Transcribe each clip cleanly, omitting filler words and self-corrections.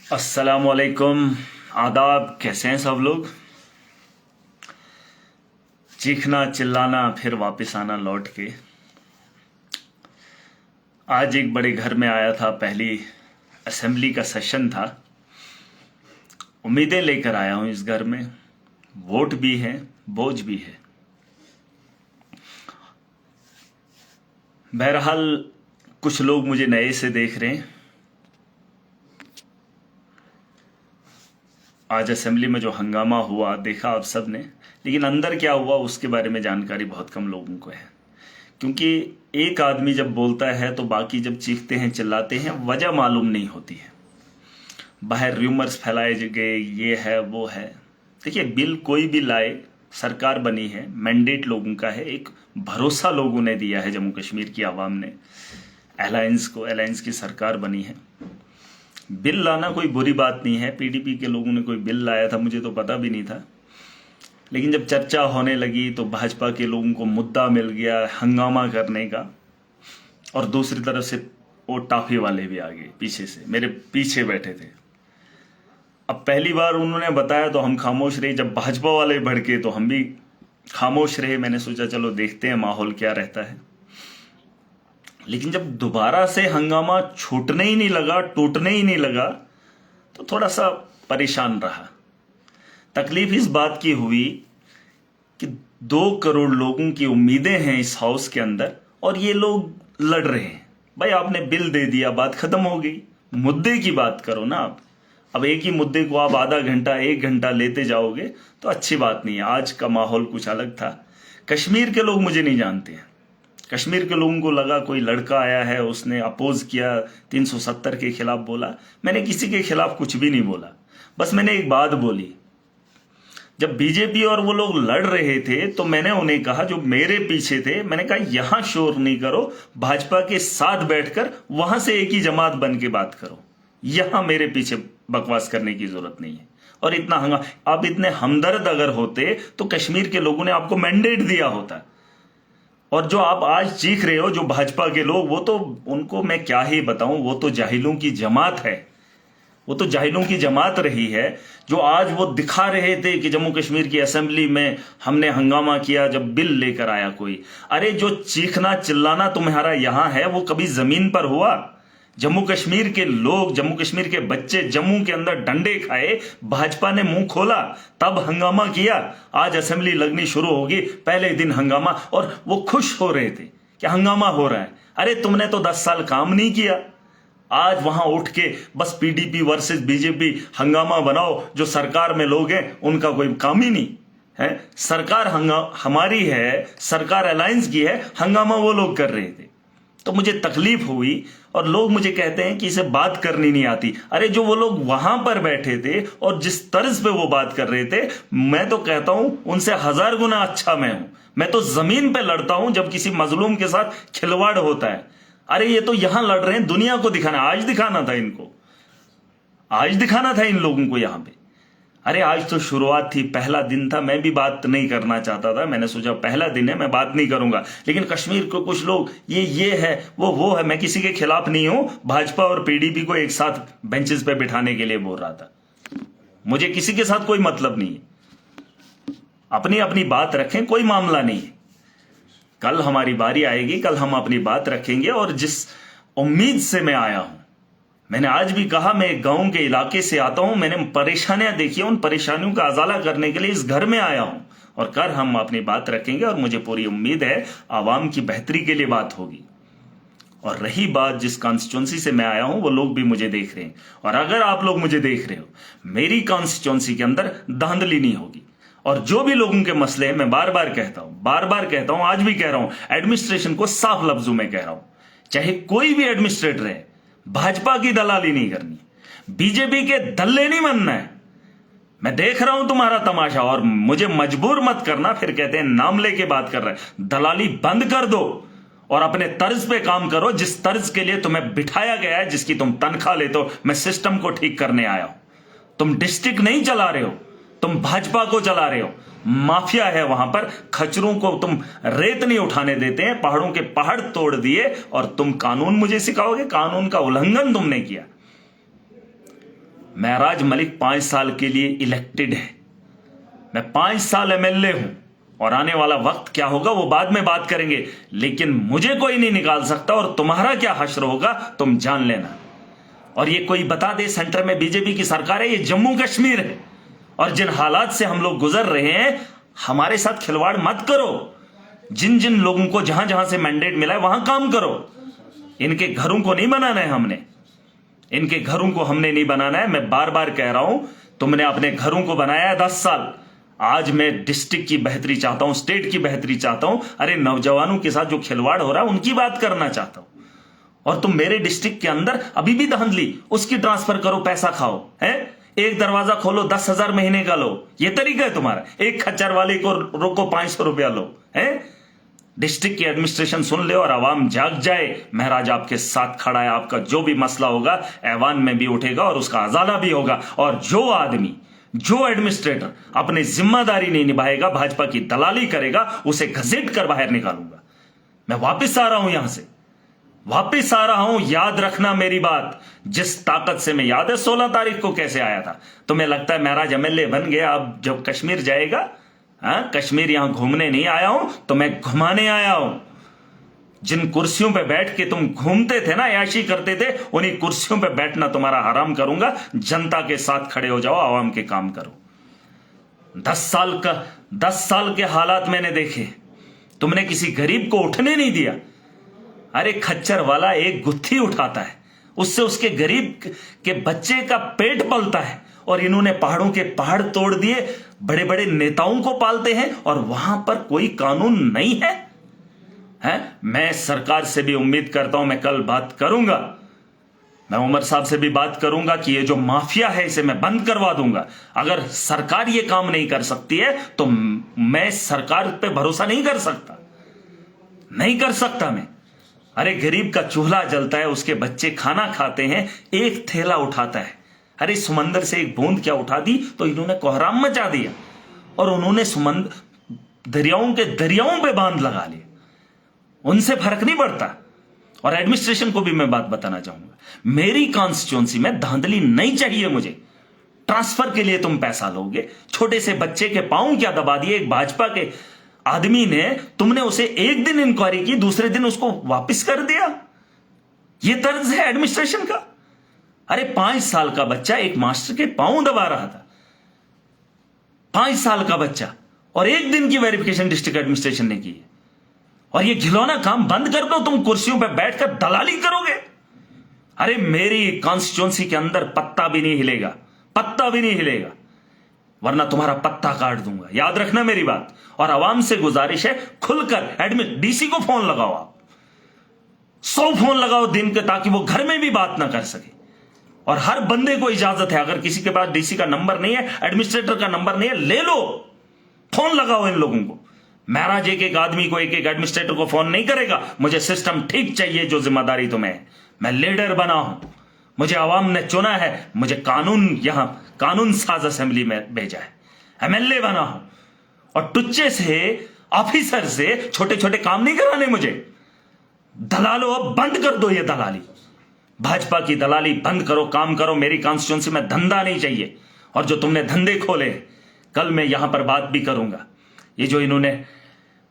अस्सलामुअलैकुम। आदाब। कैसे हैं सब लोग? चीखना चिल्लाना फिर वापस आना लौट के। आज एक बड़े घर में आया था, पहली असेंबली का सेशन था। उम्मीदें लेकर आया हूं इस घर में। वोट भी है, बोझ भी है। बहरहाल कुछ लोग मुझे नए से देख रहे हैं। आज असेंबली में जो हंगामा हुआ देखा आप सब ने, लेकिन अंदर क्या हुआ उसके बारे में जानकारी बहुत कम लोगों को है। क्योंकि एक आदमी जब बोलता है तो बाकी जब चीखते हैं चिल्लाते हैं, वजह मालूम नहीं होती है। बाहर र्यूमर्स फैलाए गए, ये है वो है। देखिए, बिल कोई भी लाए, सरकार बनी है, मैंडेट लोगों का है, एक भरोसा लोगों ने दिया है जम्मू कश्मीर की आवाम ने अलायंस की सरकार बनी है। बिल लाना कोई बुरी बात नहीं है। पीडीपी के लोगों ने कोई बिल लाया था, मुझे तो पता भी नहीं था। लेकिन जब चर्चा होने लगी तो भाजपा के लोगों को मुद्दा मिल गया हंगामा करने का, और दूसरी तरफ से वो टाफी वाले भी आ गए पीछे से, मेरे पीछे बैठे थे। अब पहली बार उन्होंने बताया तो हम खामोश रहे, जब भाजपा वाले भड़के तो हम भी खामोश रहे। मैंने सोचा चलो देखते हैं माहौल क्या रहता है। लेकिन जब दोबारा से हंगामा छूटने ही नहीं लगा, टूटने ही नहीं लगा, तो थोड़ा सा परेशान रहा। तकलीफ इस बात की हुई कि 2 करोड़ लोगों की उम्मीदें हैं इस हाउस के अंदर, और ये लोग लड़ रहे हैं। भाई आपने बिल दे दिया, बात खत्म हो गई। मुद्दे की बात करो ना आप। अब एक ही मुद्दे को आप आधा घंटा 1 घंटा लेते जाओगे तो अच्छी बात नहीं है। आज का माहौल कुछ अलग था। कश्मीर के लोग मुझे नहीं जानते हैं। कश्मीर के लोगों को लगा कोई लड़का आया है, उसने अपोज किया, 370 के खिलाफ बोला। मैंने किसी के खिलाफ कुछ भी नहीं बोला। बस मैंने एक बात बोली, जब बीजेपी और वो लोग लड़ रहे थे तो मैंने उन्हें कहा, जो मेरे पीछे थे, मैंने कहा यहां शोर नहीं करो, भाजपा के साथ बैठकर वहां से एक ही जमात बन के बात करो। यहां मेरे पीछे बकवास करने की जरूरत नहीं है। और इतना आप इतने हमदर्द अगर होते तो कश्मीर के लोगों ने आपको मैंडेट दिया होता। और जो आप आज चीख रहे हो, जो भाजपा के लोग, वो तो, उनको मैं क्या ही बताऊं, वो तो जाहिलों की जमात है। वो तो जाहिलों की जमात रही है, जो आज वो दिखा रहे थे कि जम्मू कश्मीर की असेंबली में हमने हंगामा किया जब बिल लेकर आया कोई। अरे जो चीखना चिल्लाना तुम्हारा यहां है, वो कभी जमीन पर हुआ? जम्मू कश्मीर के लोग, जम्मू कश्मीर के बच्चे जम्मू के अंदर डंडे खाए, भाजपा ने मुंह खोला, तब हंगामा किया। आज असेंबली लगनी शुरू होगी, पहले दिन हंगामा, और वो खुश हो रहे थे कि हंगामा हो रहा है। अरे तुमने तो 10 साल काम नहीं किया। आज वहां उठ के बस पीडीपी वर्सेस बीजेपी हंगामा बनाओ। जो सरकार में लोग हैं उनका कोई काम ही नहीं है। सरकार हमारी है, सरकार अलायंस की है, हंगामा वो लोग कर रहे थे। तो मुझे तकलीफ हुई, और लोग मुझे कहते हैं कि इसे बात करनी नहीं आती। अरे जो वो लोग वहां पर बैठे थे और जिस तर्ज पे वो बात कर रहे थे, मैं तो कहता हूं उनसे 1000 गुना अच्छा मैं हूं। मैं तो जमीन पे लड़ता हूं जब किसी मजलूम के साथ खिलवाड़ होता है। अरे ये तो यहां लड़ रहे हैं, दुनिया को दिखाना। आज दिखाना था इनको, आज दिखाना था इन लोगों को यहां पे। अरे आज तो शुरुआत थी, पहला दिन था। मैं भी बात नहीं करना चाहता था। मैंने सोचा पहला दिन है, मैं बात नहीं करूंगा। लेकिन कश्मीर को कुछ लोग ये है वो है। मैं किसी के खिलाफ नहीं हूं। भाजपा और पीडीपी को एक साथ बेंचेस पे बिठाने के लिए बोल रहा था। मुझे किसी के साथ कोई मतलब नहीं है। अपनी अपनी बात रखें, कोई मामला नहीं है। कल हमारी बारी आएगी, कल हम अपनी बात रखेंगे। और जिस उम्मीद से मैं आया हूं, मैंने आज भी कहा, मैं एक गांव के इलाके से आता हूं। मैंने परेशानियां देखी, उन परेशानियों का अजाला करने के लिए इस घर में आया हूं। और कल हम अपनी बात रखेंगे, और मुझे पूरी उम्मीद है आवाम की बेहतरी के लिए बात होगी। और रही बात जिस कॉन्स्टिट्यूंसी से मैं आया हूं, वो लोग भी मुझे देख रहे हैं। और अगर आप लोग मुझे देख रहे हो, मेरी कॉन्स्टिट्यूंसी के अंदर धांधली नहीं होगी। और जो भी लोगों के मसले हैं, मैं बार बार कहता हूं, आज भी कह रहा हूं, एडमिनिस्ट्रेशन को साफ लफ्जों में कह रहा हूं, चाहे कोई भी एडमिनिस्ट्रेटर है, भाजपा की दलाली नहीं करनी, बीजेपी के दल्ले नहीं बनना है। मैं देख रहा हूं तुम्हारा तमाशा, और मुझे मजबूर मत करना। फिर कहते हैं नाम लेके बात कर रहे हैं। दलाली बंद कर दो और अपने तर्ज पे काम करो, जिस तर्ज के लिए तुम्हें बिठाया गया है, जिसकी तुम तनख्वाह लेते हो। मैं सिस्टम को ठीक करने आया हूं। तुम डिस्ट्रिक्ट नहीं चला रहे हो, तुम भाजपा को चला रहे हो। माफिया है वहां पर। खच्चरों को तुम रेत नहीं उठाने देते हैं। पहाड़ों के पहाड़ तोड़ दिए, और तुम कानून मुझे सिखाओगे? कानून का उल्लंघन तुमने किया। महराज मलिक 5 साल के लिए इलेक्टेड है, मैं 5 साल एमएलए हूं, और आने वाला वक्त क्या होगा वो बाद में बात करेंगे, लेकिन मुझे कोई नहीं निकाल सकता, और तुम्हारा क्या हश्र होगा तुम जान लेना। और ये कोई बता दे सेंटर में बीजेपी की सरकार है, ये जम्मू कश्मीर है, और जिन हालात से हम लोग गुजर रहे हैं, हमारे साथ खिलवाड़ मत करो। जिन जिन लोगों को जहां जहां से मैंडेट मिला है वहां काम करो। इनके घरों को नहीं बनाना है, इनके घरों को हमने नहीं बनाना है। मैं बार बार कह रहा हूं, तुमने अपने घरों को बनाया है 10 साल। आज मैं डिस्ट्रिक्ट की बेहतरी चाहता हूं, स्टेट की बेहतरी चाहता हूं। अरे नौजवानों के साथ जो खिलवाड़ हो रहा है उनकी बात करना चाहता हूं। और तुम मेरे डिस्ट्रिक्ट के अंदर अभी भी धांधली, उसकी ट्रांसफर करो, पैसा खाओ, है एक दरवाजा खोलो 10,000 महीने का लो, ये तरीका है तुम्हारा। एक खच्चर वाले को रोको 500 रुपया लो, है। डिस्ट्रिक्ट की एडमिनिस्ट्रेशन सुन ले और आवाम जाग जाए। महराज आपके साथ खड़ा है, आपका जो भी मसला होगा ऐवान में भी उठेगा और उसका अजाला भी होगा। और जो आदमी, जो एडमिनिस्ट्रेटर अपनी जिम्मेदारी नहीं निभाएगा, भाजपा की दलाली करेगा, उसे घसीट कर बाहर निकालूंगा। मैं वापस आ रहा हूं, यहां से वापस आ रहा हूं। याद रखना मेरी बात, जिस ताकत से मैं, याद है 16 तारीख को कैसे आया था। तुम्हें लगता है महराज एमएलए बन गया, अब जब कश्मीर जाएगा, हाँ, कश्मीर यहां घूमने नहीं आया हूं, तो मैं घुमाने आया हूं। जिन कुर्सियों पे बैठ के तुम घूमते थे ना, याशी करते थे, उन्हीं कुर्सियों पे बैठना तुम्हारा हराम करूंगा। जनता के साथ खड़े हो जाओ, आवाम के काम करो। 10 साल के हालात मैंने देखे, तुमने किसी गरीब को उठने नहीं दिया। अरे खच्चर वाला एक गुत्थी उठाता है, उससे उसके गरीब के बच्चे का पेट पलता है। और इन्होंने पहाड़ों के पहाड़ तोड़ दिए, बड़े बड़े नेताओं को पालते हैं, और वहां पर कोई कानून नहीं है, मैं सरकार से भी उम्मीद करता हूं, मैं कल बात करूंगा, मैं उमर साहब से भी बात करूंगा कि ये जो माफिया है इसे मैं बंद करवा दूंगा। अगर सरकार ये काम नहीं कर सकती है तो मैं सरकार पे भरोसा नहीं कर सकता मैं। अरे गरीब का चूल्हा जलता है, उसके बच्चे खाना खाते हैं, एक थैला उठाता है। अरे समंदर से एक बूंद क्या उठा दी तो इन्होंने कोहराम मचा दिया, और उन्होंने दरियाओं के दरियाओं पे बांध लगा लिए। उनसे फर्क नहीं पड़ता। और एडमिनिस्ट्रेशन को भी मैं बात बताना चाहूंगा, मेरी कॉन्स्टिट्यूंसी में धांधली नहीं चाहिए मुझे। ट्रांसफर के लिए तुम पैसा लोगे, छोटे से बच्चे के पांव क्या दबा दिए एक भाजपा के आदमी ने, तुमने उसे एक दिन इंक्वायरी की, दूसरे दिन उसको वापस कर दिया। यह तर्ज है एडमिनिस्ट्रेशन का। अरे 5 साल का बच्चा एक मास्टर के पांव दबा रहा था, 5 साल का बच्चा, और एक दिन की वेरिफिकेशन डिस्ट्रिक्ट एडमिनिस्ट्रेशन ने की। और ये घिनौना काम बंद कर दो, तुम कुर्सियों पर बैठकर दलाली करोगे। अरे मेरी कॉन्स्टिट्यूंसी के अंदर पत्ता भी नहीं हिलेगा, वरना तुम्हारा पत्ता काट दूंगा। याद रखना मेरी बात। और आवाम से गुजारिश है, खुलकर डीसी को फोन लगाओ, आप 100 फोन लगाओ दिन के, ताकि वो घर में भी बात ना कर सके। और हर बंदे को इजाजत है, अगर किसी के पास डीसी का नंबर नहीं है, एडमिनिस्ट्रेटर का नंबर नहीं है, ले लो, फोन लगाओ इन लोगों को। महाराज एक आदमी को, एक एडमिनिस्ट्रेटर को फोन नहीं करेगा। मुझे सिस्टम ठीक चाहिए, जो जिम्मेदारी तुम्हें है। मैं लीडर बना हूं, मुझे आवाम ने चुना है, मुझे कानून साज असेंबली में भेजा है, एमएलए बना हूं। और टुच्चे से, ऑफिसर से छोटे छोटे काम नहीं कराने मुझे। दलालो, अब बंद कर दो ये दलाली, भाजपा की दलाली बंद करो, काम करो। मेरी कॉन्स्टिट्यूंसी में धंधा नहीं चाहिए। और जो तुमने धंधे खोले, कल मैं यहां पर बात भी करूंगा। ये जो इन्होंने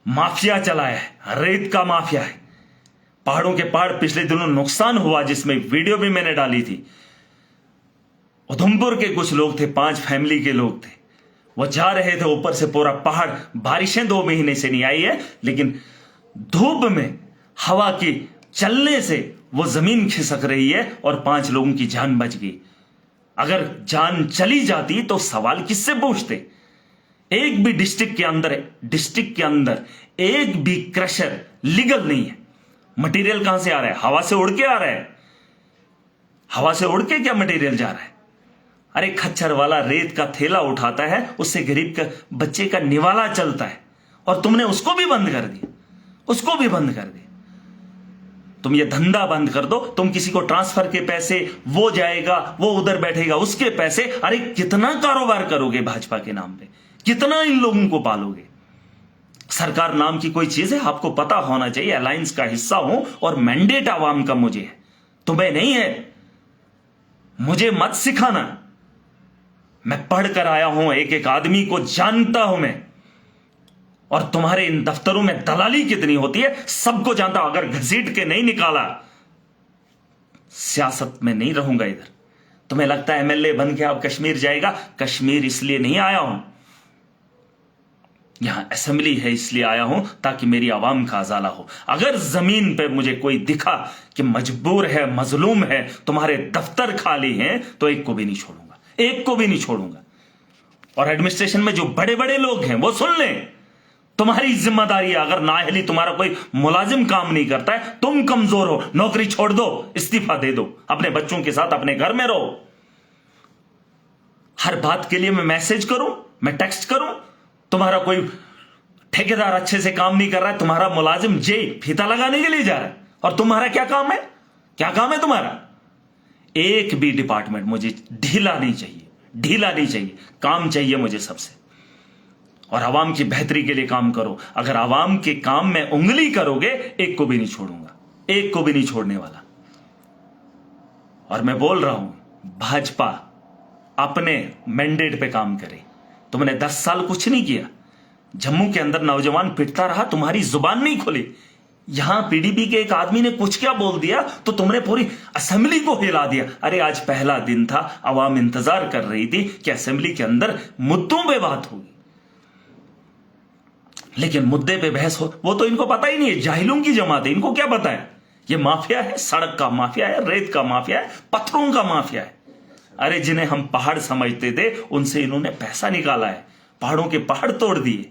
माफिया चलाया है, रेत का माफिया है, पहाड़ों के पहाड़ पिछले दिनों नुकसान हुआ, जिसमें वीडियो भी मैंने डाली थी। उधमपुर के कुछ लोग थे, 5 फैमिली के लोग थे, वो जा रहे थे ऊपर से पूरा पहाड़, बारिशें 2 महीने से नहीं आई है, लेकिन धूप में हवा की चलने से वो जमीन खिसक रही है और 5 लोगों की जान बच गई। अगर जान चली जाती तो सवाल किससे पूछते। एक भी डिस्ट्रिक्ट के अंदर एक भी क्रशर लीगल नहीं है। मटेरियल कहां से आ रहा है? हवा से उड़ के आ रहा है। हवा से उड़ के क्या मटेरियल जा रहा है? अरे खच्चर वाला रेत का थैला उठाता है, उससे गरीब का बच्चे का निवाला चलता है, और तुमने उसको भी बंद कर दिया। तुम ये धंधा बंद कर दो। तुम किसी को ट्रांसफर के पैसे, वो जाएगा, वो उधर बैठेगा, उसके पैसे। अरे कितना कारोबार करोगे भाजपा के नाम पे? कितना इन लोगों को पालोगे? सरकार नाम की कोई चीज है? आपको पता होना चाहिए, अलायंस का हिस्सा हूं और मैंडेट आवाम का मुझे है, तुम्हें नहीं है। मुझे मत सिखाना, मैं पढ़कर आया हूं, एक एक आदमी को जानता हूं मैं। और तुम्हारे इन दफ्तरों में दलाली कितनी होती है सबको जानता हूं। अगर घसीट के नहीं निकाला, सियासत में नहीं रहूंगा इधर। तुम्हें लगता है एमएलए बन के आप कश्मीर जाएगा? कश्मीर इसलिए नहीं आया हूं, यहां असेंबली है इसलिए आया हूं ताकि मेरी आवाम का अजाला हो। अगर जमीन पे मुझे कोई दिखा कि मजबूर है, मजलूम है, तुम्हारे दफ्तर खाली हैं, तो एक को भी नहीं छोड़ूंगा, एक को भी नहीं छोड़ूंगा। और एडमिनिस्ट्रेशन में जो बड़े बड़े लोग हैं वो सुन लें, तुम्हारी जिम्मेदारी है। अगर नाअहली तुम्हारा कोई मुलाजिम काम नहीं करता है, तुम कमजोर हो, नौकरी छोड़ दो, इस्तीफा दे दो, अपने बच्चों के साथ अपने घर में रहो। हर बात के लिए मैं मैसेज करूं, मैं टेक्स्ट करूं? तुम्हारा कोई ठेकेदार अच्छे से काम नहीं कर रहा है, तुम्हारा मुलाजिम जेल फीता लगाने के लिए जा रहा है, और तुम्हारा क्या काम है? क्या काम है तुम्हारा? एक भी डिपार्टमेंट मुझे ढीला नहीं चाहिए, ढीला नहीं चाहिए, काम चाहिए मुझे सबसे। और आवाम की बेहतरी के लिए काम करो। अगर आवाम के काम में उंगली करोगे, एक को भी नहीं छोड़ूंगा, एक को भी नहीं छोड़ने वाला। और मैं बोल रहा हूं, भाजपा अपने मैंडेट पे काम करे। तुमने 10 साल कुछ नहीं किया, जम्मू के अंदर नौजवान पिटता रहा, तुम्हारी जुबान नहीं खुली। यहां पीडीपी के एक आदमी ने कुछ क्या बोल दिया तो तुमने पूरी असेंबली को हिला दिया। अरे आज पहला दिन था, आवाम इंतजार कर रही थी कि असेंबली के अंदर मुद्दों पे बात होगी, लेकिन मुद्दे पे बहस हो वो तो इनको पता ही नहीं है। जाहिलों की जमात है, इनको क्या पता है? ये माफिया है, सड़क का माफिया है, रेत का माफिया है, पत्थरों का माफिया है। अरे जिन्हें हम पहाड़ समझते थे उनसे इन्होंने पैसा निकाला है, पहाड़ों के पहाड़ तोड़ दिए,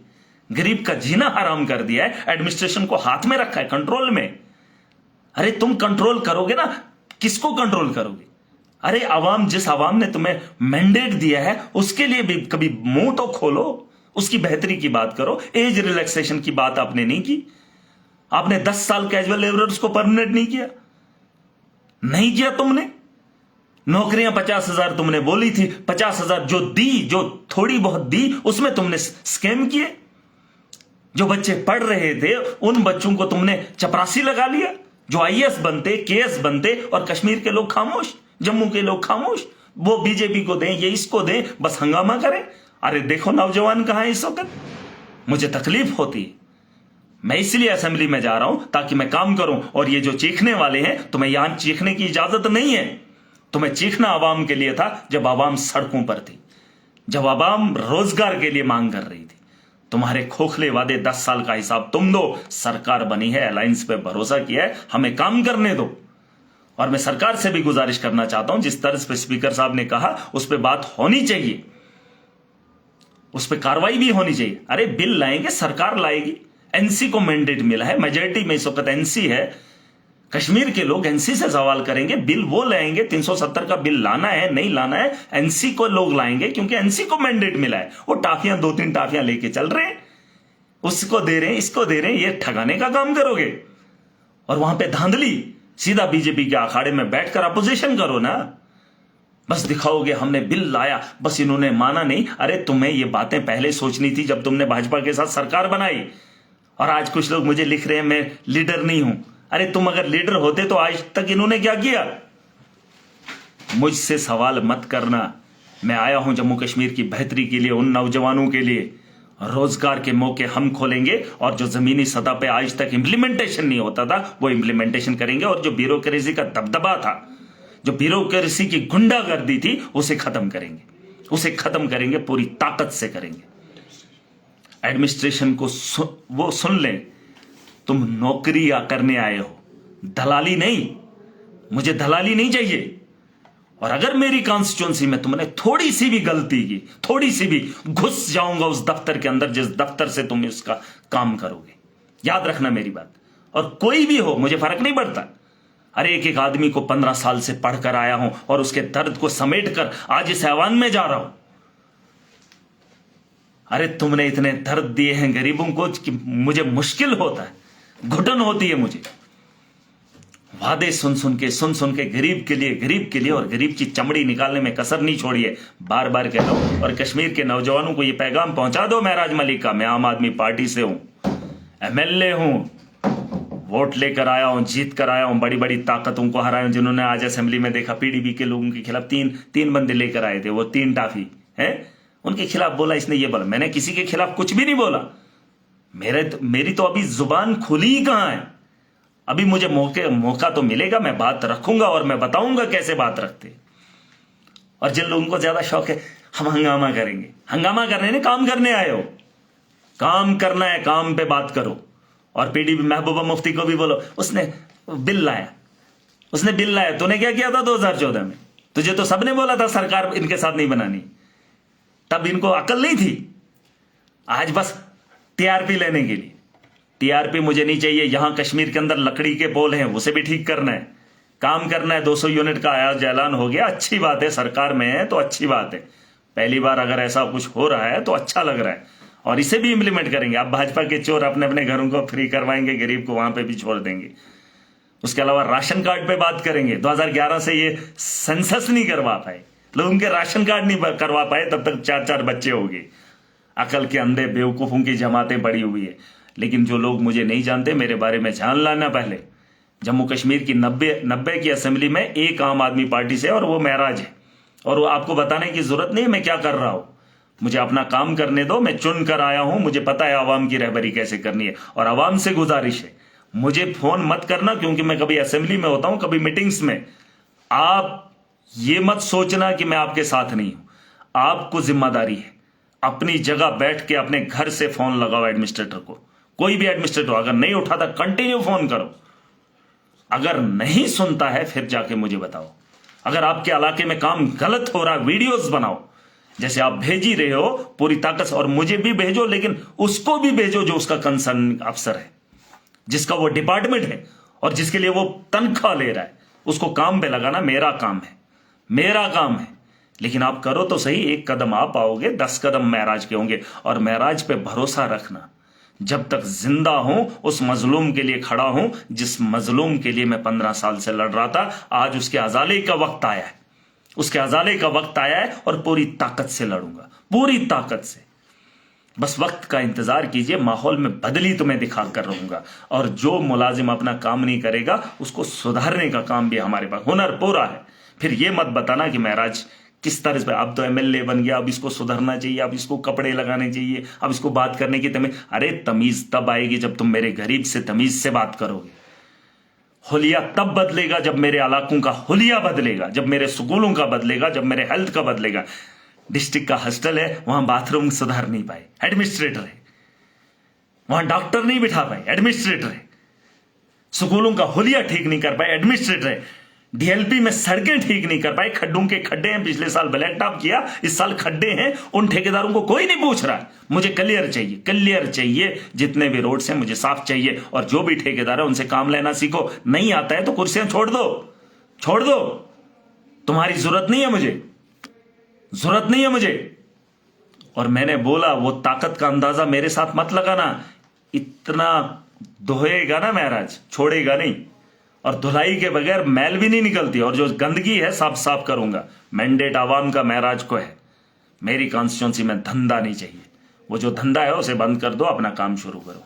गरीब का जीना हराम कर दिया है, एडमिनिस्ट्रेशन को हाथ में रखा है, कंट्रोल में। अरे तुम कंट्रोल करोगे ना, किसको कंट्रोल करोगे? अरे आवाम, जिस आवाम ने तुम्हें मैंडेट दिया है उसके लिए भी कभी मुंह तो खोलो, उसकी बेहतरी की बात करो। एज रिलैक्सेशन की बात आपने नहीं की। आपने 10 साल कैजुअल लेबरर्स को परमानेंट नहीं किया, नहीं किया तुमने। नौकरियां 50,000 तुमने बोली थी, 50,000 जो दी, जो थोड़ी बहुत दी, उसमें तुमने स्कैम किए। जो बच्चे पढ़ रहे थे उन बच्चों को तुमने चपरासी लगा लिया, जो आईएएस बनते, केएस बनते, और कश्मीर के लोग खामोश, जम्मू के लोग खामोश। वो बीजेपी को दें, ये इसको दें, बस हंगामा करें। अरे देखो नौजवान कहां है इस वक्त। मुझे तकलीफ होती है, मैं इसलिए असेंबली में जा रहा हूं ताकि मैं काम करूं। और ये जो चीखने वाले हैं, तुम्हें यहां चीखने की इजाजत नहीं है। तुम्हें चीखना आवाम के लिए था जब आवाम सड़कों पर थी, जब आवाम रोजगार के लिए मांग कर रही थी। तुम्हारे खोखले वादे, 10 साल का हिसाब तुम दो। सरकार बनी है, अलायंस पे भरोसा किया है, हमें काम करने दो। और मैं सरकार से भी गुजारिश करना चाहता हूं, जिस तर्ज पे स्पीकर साहब ने कहा उस पर बात होनी चाहिए, उस पर कार्रवाई भी होनी चाहिए। अरे बिल लाएंगे, सरकार लाएगी, एनसी को मैंडेट मिला है, मेजॉरिटी में इस वक्त एनसी है, कश्मीर के लोग एनसी से सवाल करेंगे, बिल वो लाएंगे। 370 का बिल लाना है, नहीं लाना है, एनसी को लोग लाएंगे, क्योंकि एनसी को मैंडेट मिला है। वो टाफियां 2-3 टाफियां लेके चल रहे हैं, उसको दे रहे हैं, इसको दे रहे हैं, ये ठगाने का काम करोगे। और वहां पे धांधली, सीधा बीजेपी के अखाड़े में बैठकर अपोजिशन करो ना, बस दिखाओगे हमने बिल लाया, बस इन्होंने माना नहीं। अरे तुम्हें ये बातें पहले सोचनी थी जब तुमने भाजपा के साथ सरकार बनाई। और आज कुछ लोग मुझे लिख रहे हैं मैं लीडर नहीं हूं। अरे तुम अगर लीडर होते तो आज तक इन्होंने क्या किया? मुझसे सवाल मत करना। मैं आया हूं जम्मू कश्मीर की बेहतरी के लिए, उन नौजवानों के लिए। रोजगार के मौके हम खोलेंगे, और जो जमीनी सतह पे आज तक इंप्लीमेंटेशन नहीं होता था वो इंप्लीमेंटेशन करेंगे। और जो ब्यूरोक्रेसी का दबदबा था, जो ब्यूरोक्रेसी की गुंडागर्दी थी, उसे खत्म करेंगे, उसे खत्म करेंगे, पूरी ताकत से करेंगे। एडमिनिस्ट्रेशन को वो सुन लें, तुम नौकरी करने आए हो, दलाली नहीं। मुझे दलाली नहीं चाहिए। और अगर मेरी कॉन्स्टिट्यूंसी में तुमने थोड़ी सी भी गलती की, थोड़ी सी भी, घुस जाऊंगा उस दफ्तर के अंदर जिस दफ्तर से तुम इसका काम करोगे। याद रखना मेरी बात। और कोई भी हो, मुझे फर्क नहीं पड़ता। अरे एक एक आदमी को 15 साल से पढ़कर आया हूं और उसके दर्द को समेट कर आज इस ऐवान में जा रहा हूं। अरे तुमने इतने दर्द दिए हैं गरीबों को कि मुझे मुश्किल होता है, घुटन होती है मुझे। वादे सुन सुन के गरीब के लिए और गरीब की चमड़ी निकालने में कसर नहीं छोड़ी है। बार बार कह रहा हूं। और कश्मीर के नौजवानों को यह पैगाम पहुंचा दो, महराज मलिक का, मैं आम आदमी पार्टी से हूं, एमएलए हूं, वोट लेकर आया हूं, जीत कर आया हूं, बड़ी बड़ी ताकतों को हराया हूं। जिन्होंने आज असेंबली में देखा पीडीपी के लोगों के खिलाफ तीन बंदे लेकर आए थे, वो 3 टाफी है, उनके खिलाफ बोला, इसने ये बोला। मैंने किसी के खिलाफ कुछ भी नहीं बोला। मेरी तो अभी जुबान खुली ही कहां है। अभी मुझे मौका तो मिलेगा, मैं बात रखूंगा और मैं बताऊंगा कैसे बात रखते। और जिन लोगों को ज्यादा शौक है हम हंगामा करेंगे, हंगामा करने नहीं, काम करने आए हो, काम करना है, काम पे बात करो। और पीडीपी महबूबा मुफ्ती को भी बोलो, उसने बिल लाया, तूने क्या किया था 2014 में? तुझे तो सबने बोला था सरकार इनके साथ नहीं बनानी, तब इनको अकल नहीं थी। आज बस टीआरपी लेने के लिए, टीआरपी मुझे नहीं चाहिए। यहां कश्मीर के अंदर लकड़ी के पोल हैं, उसे भी ठीक करना है, काम करना है। 200 यूनिट का आज ऐलान हो गया, अच्छी बात है, सरकार में है तो अच्छी बात है। पहली बार अगर ऐसा कुछ हो रहा है तो अच्छा लग रहा है, और इसे भी इंप्लीमेंट करेंगे। अब भाजपा के चोर अपने अपने घरों को फ्री करवाएंगे, गरीब को वहां पे भी छोड़ देंगे। उसके अलावा राशन कार्ड पे बात करेंगे। 2011 से ये सेंसस नहीं करवा पाए, लोगों के राशन कार्ड नहीं करवा पाए, तब तक 4-4 बच्चे हो गए। अकल के अंधे बेवकूफों की जमातें बड़ी हुई है। लेकिन जो लोग मुझे नहीं जानते, मेरे बारे में जान लाना। पहले जम्मू कश्मीर की 90 की असेंबली में एक आम आदमी पार्टी से, और वो महराज है। और वो आपको बताने की जरूरत नहीं है मैं क्या कर रहा हूं, मुझे अपना काम करने दो। मैं चुन कर आया हूं, मुझे पता है आवाम की रहबरी कैसे करनी है। और आवाम से गुजारिश है, मुझे फोन मत करना, क्योंकि मैं कभी असेंबली में होता हूं, कभी मीटिंग्स में। आप ये मत सोचना कि मैं आपके साथ नहीं हूं। आपको जिम्मेदारी है, अपनी जगह बैठ के अपने घर से फोन लगाओ एडमिनिस्ट्रेटर को, कोई भी एडमिनिस्ट्रेटर हो। अगर नहीं उठाता कंटिन्यू फोन करो, अगर नहीं सुनता है फिर जाके मुझे बताओ। अगर आपके इलाके में काम गलत हो रहा है, वीडियोस बनाओ, जैसे आप भेज ही रहे हो पूरी ताकत से, और मुझे भी भेजो, लेकिन उसको भी भेजो जो उसका कंसर्न अफसर है, जिसका वो डिपार्टमेंट है और जिसके लिए वो तनख्वाह ले रहा है। उसको काम पे लगाना मेरा काम है, मेरा काम है। लेकिन आप करो तो सही, एक कदम आप आओगे, 10 कदम महराज के होंगे। और महराज पे भरोसा रखना, जब तक जिंदा हूं उस मजलूम के लिए खड़ा हूं, जिस मजलूम के लिए मैं 15 साल से लड़ रहा था। आज उसके अजाले का वक्त आया है, उसके अजाले का वक्त आया है, और पूरी ताकत से लड़ूंगा, पूरी ताकत से। बस वक्त का इंतजार कीजिए, माहौल में बदली तो मैं दिखा कर रहूंगा। और जो मुलाजिम अपना काम नहीं करेगा उसको सुधारने का काम भी हमारे पास हुनर पूरा है। फिर ये मत बताना कि महराज किस तरह से, अब तो एमएलए बन गया, अब इसको सुधरना चाहिए, अब इसको कपड़े लगाने चाहिए, अब इसको बात करने की तमीज। अरे तमीज तब आएगी जब तुम मेरे गरीब से तमीज से बात करोगे। हुलिया तब बदलेगा जब मेरे इलाकों का हुलिया बदलेगा, जब मेरे स्कूलों का बदलेगा, जब मेरे हेल्थ का बदलेगा। डिस्ट्रिक्ट का हॉस्टल है, वहां बाथरूम सुधार नहीं पाए, एडमिनिस्ट्रेटर है। वहां डॉक्टर नहीं बिठा पाए, एडमिनिस्ट्रेटर है। स्कूलों का हुलिया ठीक नहीं कर पाए, एडमिनिस्ट्रेटर है। डीएलपी में सड़कें ठीक नहीं कर पाए, खड्डों के खड्डे हैं। पिछले साल ब्लैक टॉप किया, इस साल खड्डे हैं। उन ठेकेदारों को कोई नहीं पूछ रहा है। मुझे क्लियर चाहिए, क्लियर चाहिए। जितने भी रोड्स हैं मुझे साफ चाहिए। और जो भी ठेकेदार है उनसे काम लेना सीखो। नहीं आता है तो कुर्सियां छोड़ दो, छोड़ दो। तुम्हारी जरूरत नहीं है मुझे, जरूरत नहीं है मुझे। और मैंने बोला वो ताकत का अंदाजा मेरे साथ मत लगाना। इतना धोएगा ना महराज, छोड़ेगा नहीं। और धुलाई के बगैर मैल भी नहीं निकलती। और जो गंदगी है सब साफ करूंगा। मैंडेट आवाम का महराज को है। मेरी कॉन्स्टिट्यूंसी में धंधा नहीं चाहिए। वो जो धंधा है उसे बंद कर दो, अपना काम शुरू करो।